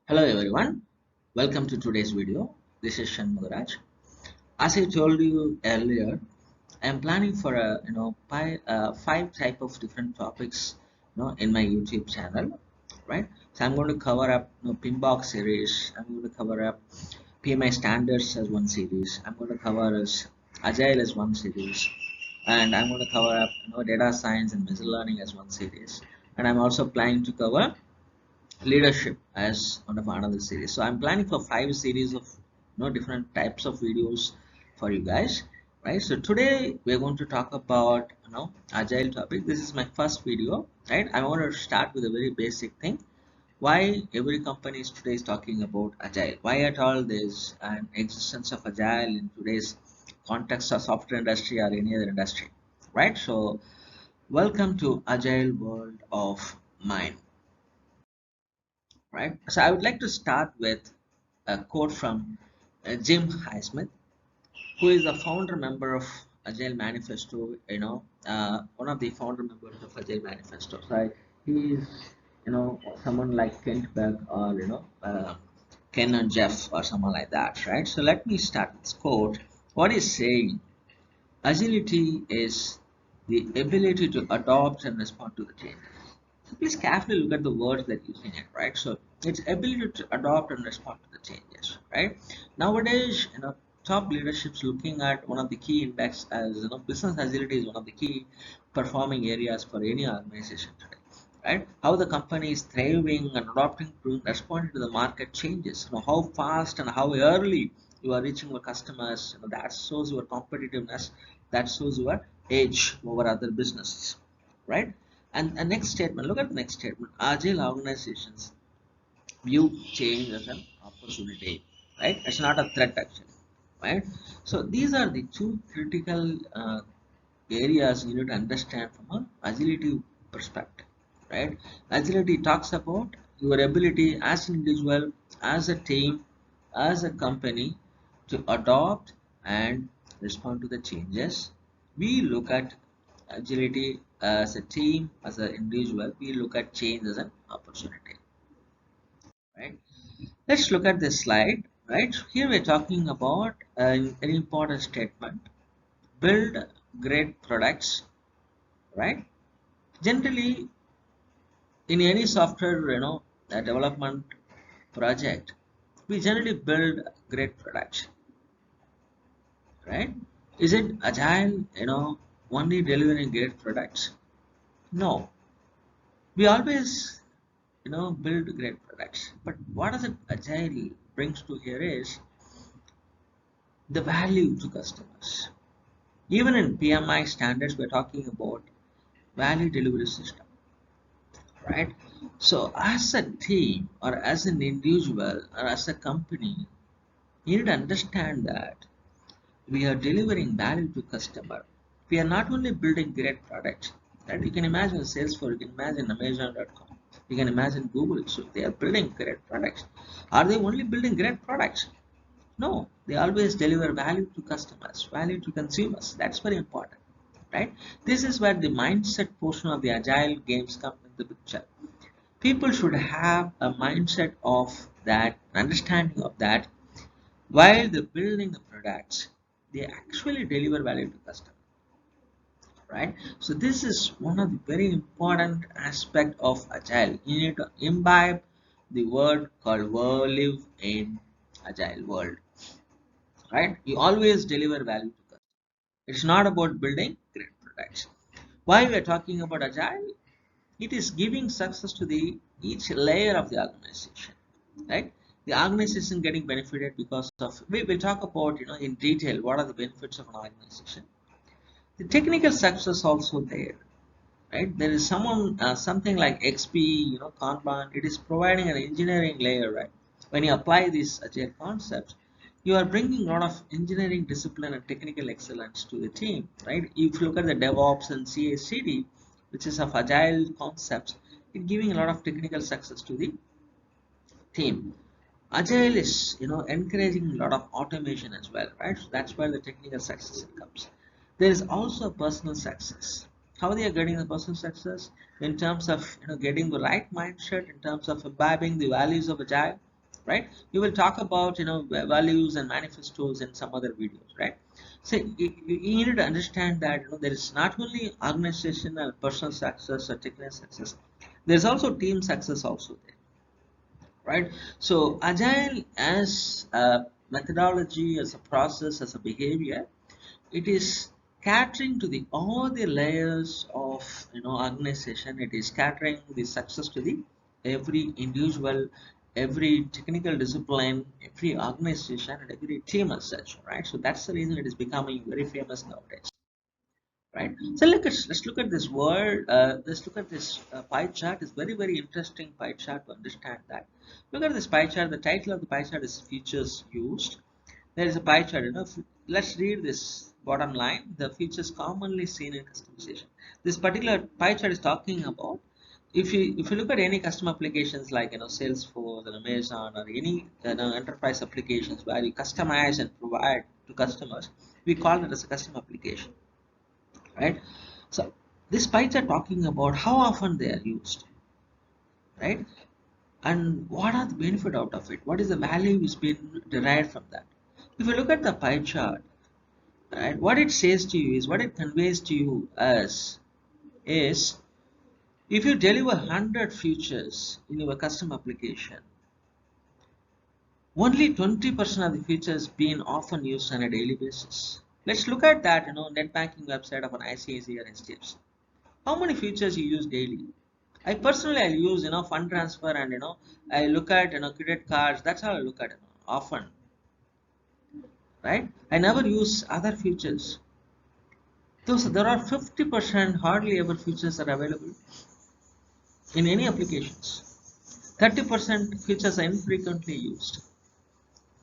Hello everyone, welcome to today's video. This is Shanmugaraj. As I told you earlier, I am planning for a five type of different topics in my YouTube channel, right? So I'm going to cover up Pinbox series. I'm going to cover up PMI standards as one series. I'm going to cover as Agile as one series, and I'm going to cover up data science and machine learning as one series. And I'm also planning to cover leadership as one of another series. So I'm planning for five series of different types of videos for you guys, right? So today we're going to talk about agile topic. This is my first video, right? I want to start with a very basic thing. Why every company is today is talking about agile? Why at all there's an existence of agile in today's context of software industry or any other industry, right? So welcome to agile world of mine, right? So I would like to start with a quote from Jim Highsmith, who is the founder member of Agile Manifesto. One of the founder members of Agile Manifesto. So he is, someone like Kent Beck or Ken and Jeff or someone like that, right? So let me start this quote. What he's saying: agility is the ability to adopt and respond to the changes. So please carefully look at the words that you're using it, right? So it's ability to adopt and respond to the changes, right? Nowadays, top leadership's looking at one of the key impacts as business agility is one of the key performing areas for any organization today, right? How the company is thriving and adopting to responding to the market changes. How fast and how early you are reaching your customers. That shows your competitiveness. That shows your edge over other businesses, right? And the next statement, look at the next statement. Agile organizations view change as an opportunity, right? It's not a threat actually, right? So these are the two critical areas you need to understand from an agility perspective, right? Agility talks about your ability as an individual, as a team, as a company to adopt and respond to the changes. We look at agility as a team, as an individual. We look at change as an opportunity, right? Let's look at this slide, right? Here we're talking about an important statement: build great products, right? Generally, in any software, development project, we generally build great products, right? Is it agile, only delivering great products? No, we always, build great products. But what does it agile brings to here is the value to customers. Even in PMI standards, we're talking about value delivery system, right? So as a team or as an individual or as a company, you need to understand that we are delivering value to customer. We are not only building great products, right? You can imagine Salesforce, you can imagine Amazon.com, you can imagine Google. So they are building great products. Are they only building great products? No, they always deliver value to customers, value to consumers. That's very important, right? This is where the mindset portion of the agile games come in the picture. People should have a mindset of that, understanding of that. While they're building the products, they actually deliver value to customers, right? So this is one of the very important aspect of agile. You need to imbibe the word called live in agile world, right? You always deliver value to customers. It's not about building great products. Why we are talking about agile? It is giving success to the each layer of the organization, right? The organization getting benefited because of, we will talk about in detail what are the benefits of an organization. The technical success also there, right? There is something like XP, Kanban. It is providing an engineering layer, right? When you apply these agile concepts, you are bringing a lot of engineering discipline and technical excellence to the team, right? If you look at the DevOps and CI/CD, which is of agile concepts, it giving a lot of technical success to the team. Agile is, encouraging a lot of automation as well, right? So that's where the technical success comes. There is also personal success. How they are getting the personal success in terms of, getting the right mindset, in terms of imbibing the values of Agile, right? We will talk about values and manifestos in some other videos, right? So you need to understand that there is not only organization and personal success or technical success, there's also team success also there, right? So agile as a methodology, as a process, as a behavior, it is catering to the all the layers of organization. It is catering the success to the every individual, every technical discipline, every organization, and every team as such, right? So that's the reason it is becoming very famous nowadays, right? So let's look at this word. Let's look at this pie chart. It's very interesting pie chart to understand that. Look at this pie chart. The title of the pie chart is features used. There is a pie chart. Let's read this bottom line. The features commonly seen in customization. This particular pie chart is talking about if you look at any custom applications like Salesforce and Amazon or any enterprise applications where you customize and provide to customers, we call it as a custom application, right? So these pipes are talking about how often they are used, right? And what are the benefit out of it? What is the value is being derived from that? If you look at the pie chart, right, what it says to you is what it conveys to you as is if you deliver 100 features in your custom application, only 20% of the features being often used on a daily basis. Let's look at that, net banking website of an ICICI or HDFC. How many features you use daily? I personally I use fund transfer and I look at credit cards. That's how I look at it often, right? I never use other features. Those there are 50% hardly ever features are available in any applications. 30% features are infrequently used,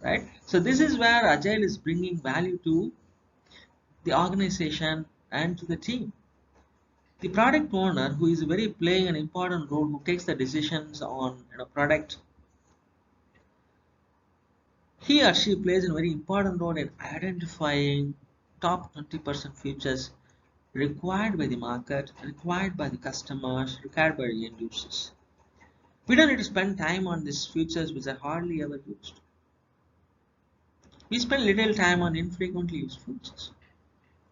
right? So this is where Agile is bringing value to the organization and to the team. The product owner who is very playing an important role, who takes the decisions on product, he or she plays a very important role in identifying top 20% features required by the market, required by the customers, required by the end users. We don't need to spend time on these features which are hardly ever used. We spend little time on infrequently used features.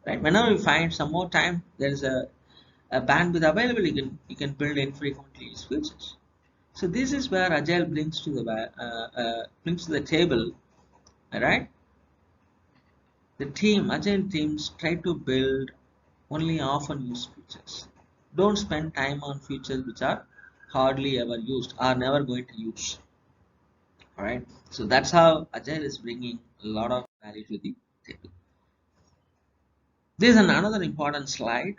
Right? Whenever we find some more time, there is a bandwidth available, you can build infrequently used features. So this is where Agile brings to the table, right? The agile teams try to build only often used features. Don't spend time on features which are hardly ever used or never going to use. Alright, so that's how Agile is bringing a lot of value to the table. There is another important slide.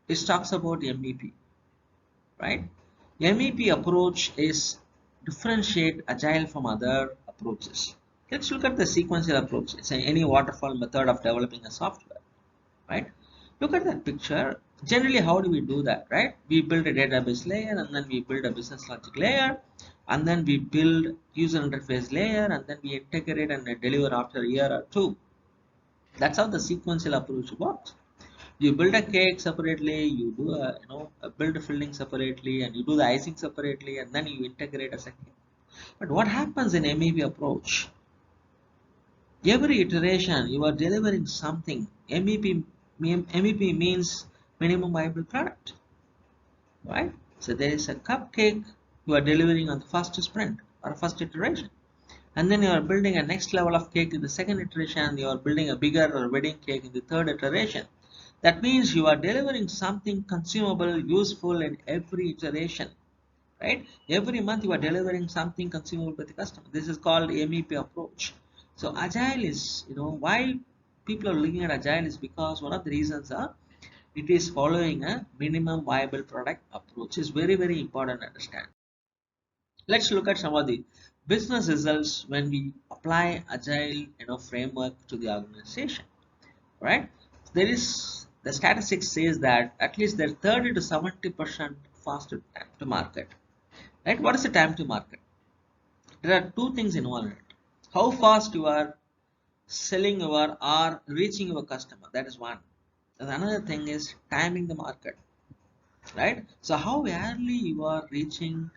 It talks about MEP, right? MEP approach is differentiate Agile from other approaches. Let's look at the sequential approach. It's any waterfall method of developing a software, right? Look at that picture. Generally, how do we do that, right? We build a database layer, and then we build a business logic layer, and then we build user interface layer, and then we integrate and deliver after a year or two. That's how the sequential approach works. You build a cake separately, you do a build a filling separately, and you do the icing separately, and then you integrate as a cake. But what happens in MEP approach? Every iteration you are delivering something. MEP means minimum viable product, right? So there is a cupcake you are delivering on the first sprint or first iteration, and then you are building a next level of cake in the second iteration. You are building a bigger or wedding cake in the third iteration. That means you are delivering something consumable, useful in every iteration, right? Every month you are delivering something consumable to the customer. This is called MEP approach. So Agile is, why people are looking at Agile is because one of the reasons are it is following a minimum viable product approach. Is very important to understand. Let's look at some of the business results when we apply Agile, framework to the organization, right? There is the statistics says that at least there's 30 to 70% faster time to market. Right? What is the time to market? There are two things involved in it. How fast you are selling your or reaching your customer. That is one. And another thing is timing the market. Right? So how early you are reaching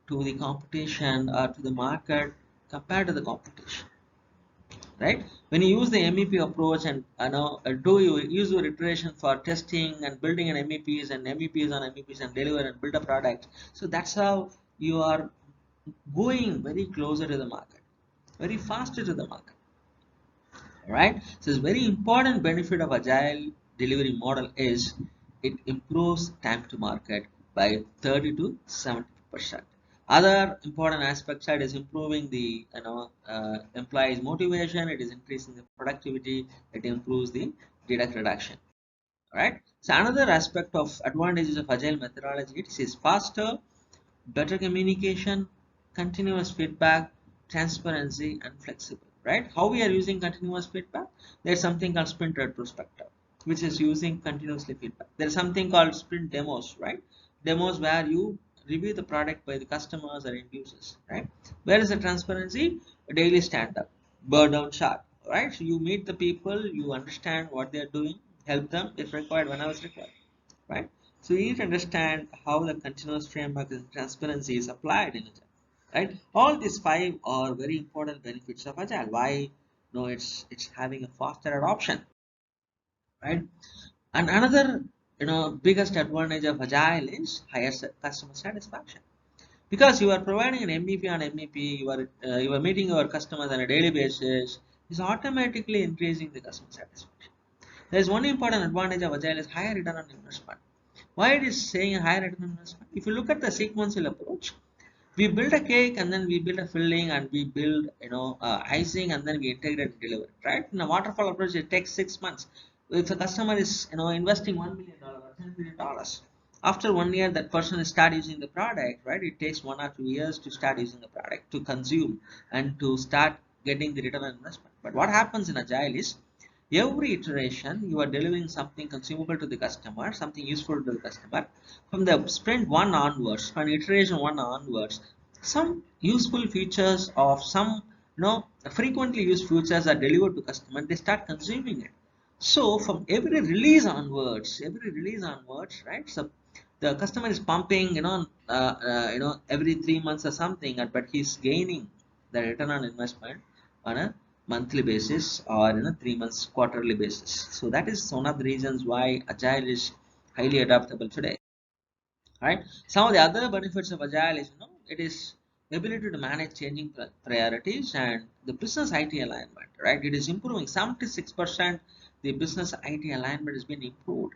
to the competition or to the market compared to the competition, right? When you use the MEP approach and do you use your iteration for testing and building an MEPs and MEPs on MEPs and deliver and build a product, so that's how you are going very closer to the market, very faster to the market. Right, so it's very important benefit of agile delivery model is it improves time to market by 30 to 70%. Other important aspects side is improving the employees motivation, it is increasing the productivity, it improves the data reduction. Right, so another aspect of advantages of agile methodology, it is faster, better communication, continuous feedback, transparency, and flexible. Right? How we are using continuous feedback? There's something called sprint retrospective, which is using continuously feedback. There's something called sprint demos, right? Demos where you review the product by the customers or end users, right? Where is the transparency? A daily stand-up, burn down chart, right? So you meet the people, you understand what they are doing, help them if required, whenever it's required, right? So you need to understand how the continuous framework and transparency is applied in Agile, right? All these five are very important benefits of Agile. Why? No, it's having a faster adoption, right? And another biggest advantage of Agile is higher customer satisfaction, because you are providing an MVP on MVP, you are meeting your customers on a daily basis, is automatically increasing the customer satisfaction. There is one important advantage of Agile is higher return on investment. Why it is saying a higher return on investment? If you look at the sequential approach, we build a cake and then we build a filling and we build icing and then we integrate and deliver it, right? In a waterfall approach, it takes 6 months. If the customer is investing $1 million or $10 million, after 1 year that person is start using the product, right? It takes 1 or 2 years to start using the product, to consume and to start getting the return on investment. But what happens in Agile is every iteration you are delivering something consumable to the customer, something useful to the customer. From the sprint one onwards, from iteration one onwards, some useful features of some frequently used features are delivered to customer, they start consuming it. So from every release onwards, right? So the customer is pumping every 3 months or something, but he's gaining the return on investment on a monthly basis or 3 months quarterly basis. So that is one of the reasons why Agile is highly adaptable today, right? Some of the other benefits of Agile is it is ability to manage changing priorities and the business IT alignment, right? It is improving 76%. The business IT alignment has been improved,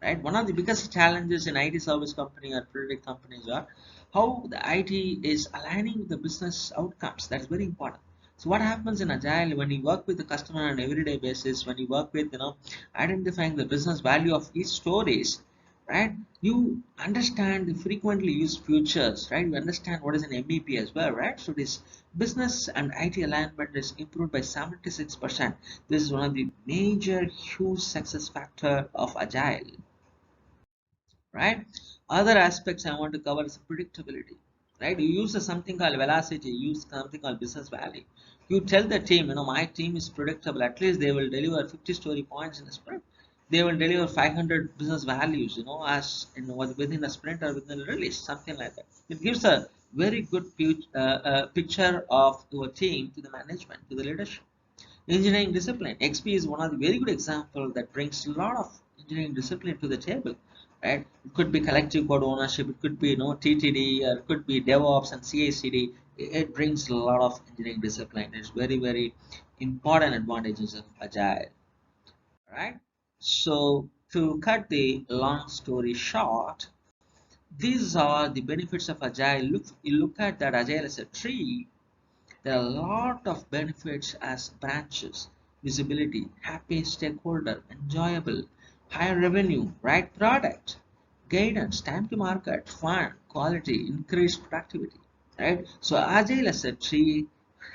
right? One of the biggest challenges in IT service company or product companies are how the IT is aligning with the business outcomes. That's very important. So what happens in Agile, when you work with the customer on an everyday basis, when you work with identifying the business value of each stories, right? You understand the frequently used features, right? You understand what is an MVP as well, right? So this business and IT alignment is improved by 76%. This is one of the major huge success factor of Agile, right? Other aspects I want to cover is predictability, right? You use something called velocity, you use something called business value. You tell the team, my team is predictable, at least they will deliver 50 story points in a sprint, they will deliver 500 business values, as within a sprint or within a release, something like that. It gives a very good picture of your team to the management, to the leadership. Engineering discipline, XP is one of the very good example that brings a lot of engineering discipline to the table, right? It could be collective code ownership, it could be TTD, or it could be DevOps and CI/CD. It brings a lot of engineering discipline. It's very, very important advantages of Agile, right? So to cut the long story short, these are the benefits of Agile. You look at that Agile as a tree. There are a lot of benefits as branches: visibility, happy stakeholder, enjoyable, higher revenue, right product, guidance, time to market, fun, quality, increased productivity, right? So Agile as a tree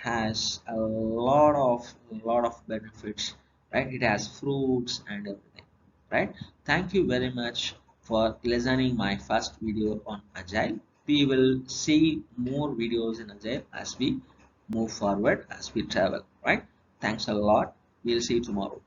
has a lot of benefits, right? It has fruits and everything, right? Thank you very much for listening my first video on Agile. We will see more videos in Agile as we move forward, as we travel, right? Thanks a lot. We'll see you tomorrow.